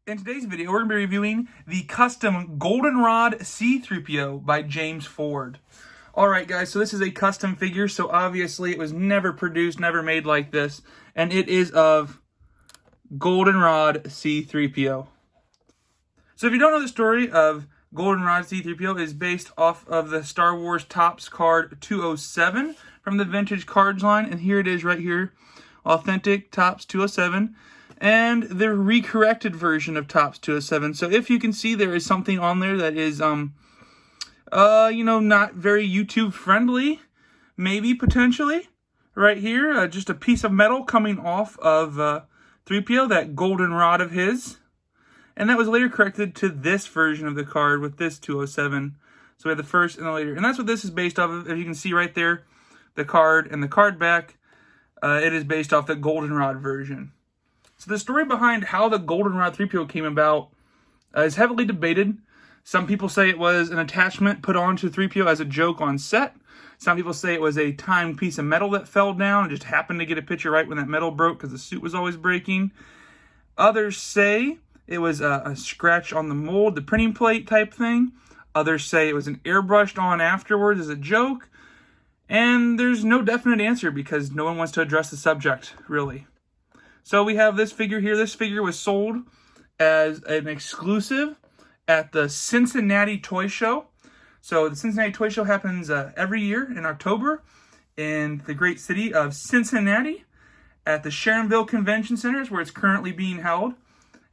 In today's video, we're going to be reviewing the custom Goldenrod C3PO by James Ford. Alright guys, so this is a custom figure, so obviously it was never produced, never made like this, and it is of Goldenrod C3PO. So if you don't know the story of Goldenrod C3PO, it is based off of the Star Wars Topps card 207 from the Vintage Cards line, and here it is right here, authentic Topps 207. And the recorrected version of Topps 207. So if you can see, there is something on there that is, not very YouTube friendly, maybe potentially. Right here, just a piece of metal coming off of 3PO, that golden rod of his. And that was later corrected to this version of the card with this 207. So we have the first and the later. And that's what this is based off of. As you can see right there, the card and the card back, it is based off the goldenrod version. So the story behind how the Goldenrod 3PO came about is heavily debated. Some people say it was an attachment put onto 3PO as a joke on set. Some people say it was a timed piece of metal that fell down and just happened to get a picture right when that metal broke because the suit was always breaking. Others say it was a scratch on the mold, the printing plate type thing. Others say it was an airbrushed on afterwards as a joke. And there's no definite answer because no one wants to address the subject, really. So we have this figure here. This figure was sold as an exclusive at the Cincinnati Toy Show. So the Cincinnati Toy Show happens every year in October in the great city of Cincinnati at the Sharonville Convention Center, where it's currently being held.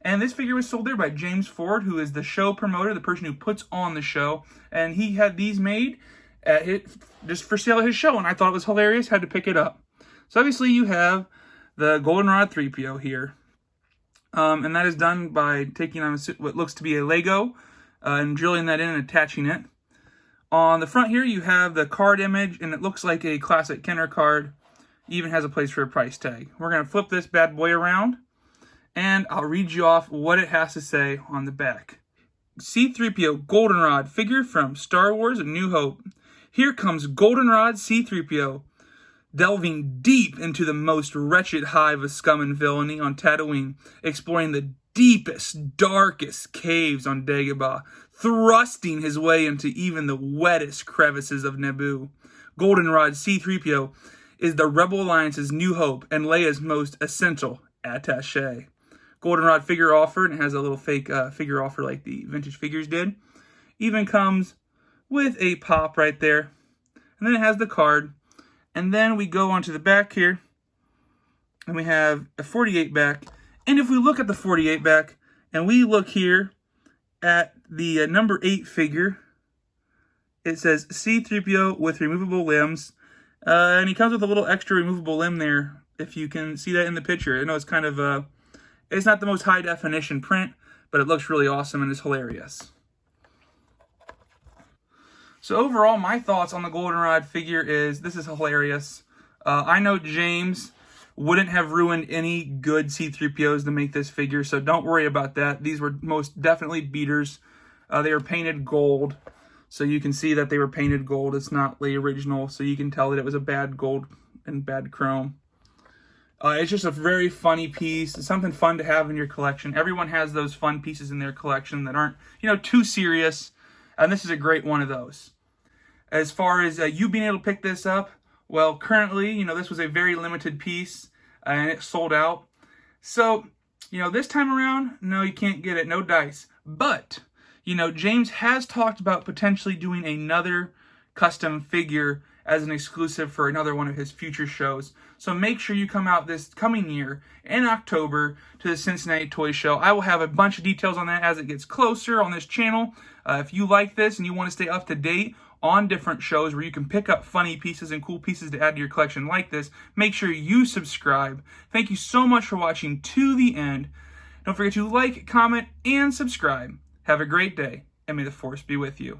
And this figure was sold there by James Ford, who is the show promoter, the person who puts on the show. And he had these made just for sale at his show, and I thought it was hilarious, had to pick it up. So obviously you have the Goldenrod 3PO here. And that is done by taking on what looks to be a Lego and drilling that in and attaching it. On the front here, you have the card image, and it looks like a classic Kenner card. Even has a place for a price tag. We're going to flip this bad boy around, and I'll read you off what it has to say on the back. C-3PO Goldenrod figure from Star Wars A New Hope. Here comes Goldenrod C-3PO, delving deep into the most wretched hive of scum and villainy on Tatooine, exploring the deepest, darkest caves on Dagobah, thrusting his way into even the wettest crevices of Naboo. Goldenrod C-3PO is the Rebel Alliance's new hope and Leia's most essential attache. Goldenrod figure offer, and it has a little fake figure offer like the vintage figures did. Even comes with a pop right there. And then it has the card. And then we go onto the back here, and we have a 48 back. And if we look at the 48 back, and we look here at the number 8 figure, it says C-3PO with removable limbs. And he comes with a little extra removable limb there, if you can see that in the picture. I know it's kind of, it's not the most high definition print, but it looks really awesome and is hilarious. So overall, my thoughts on the Goldenrod figure is this is hilarious. I know James wouldn't have ruined any good C-3POs to make this figure, so don't worry about that. These were most definitely beaters. They were painted gold, so you can see that they were painted gold. It's not the original, so you can tell that it was a bad gold and bad chrome. It's just a very funny piece. It's something fun to have in your collection. Everyone has those fun pieces in their collection that aren't, too serious, and this is a great one of those. As far as you being able to pick this up, well, currently, this was a very limited piece, and it sold out. So, this time around, no, you can't get it, no dice. But, James has talked about potentially doing another custom figure as an exclusive for another one of his future shows. So make sure you come out this coming year in October to the Cincinnati Toy Show. I will have a bunch of details on that as it gets closer on this channel. If you like this and you want to stay up to date on different shows where you can pick up funny pieces and cool pieces to add to your collection like this, make sure you subscribe. Thank you so much for watching to the end. Don't forget to like, comment, and subscribe. Have a great day, and may the Force be with you.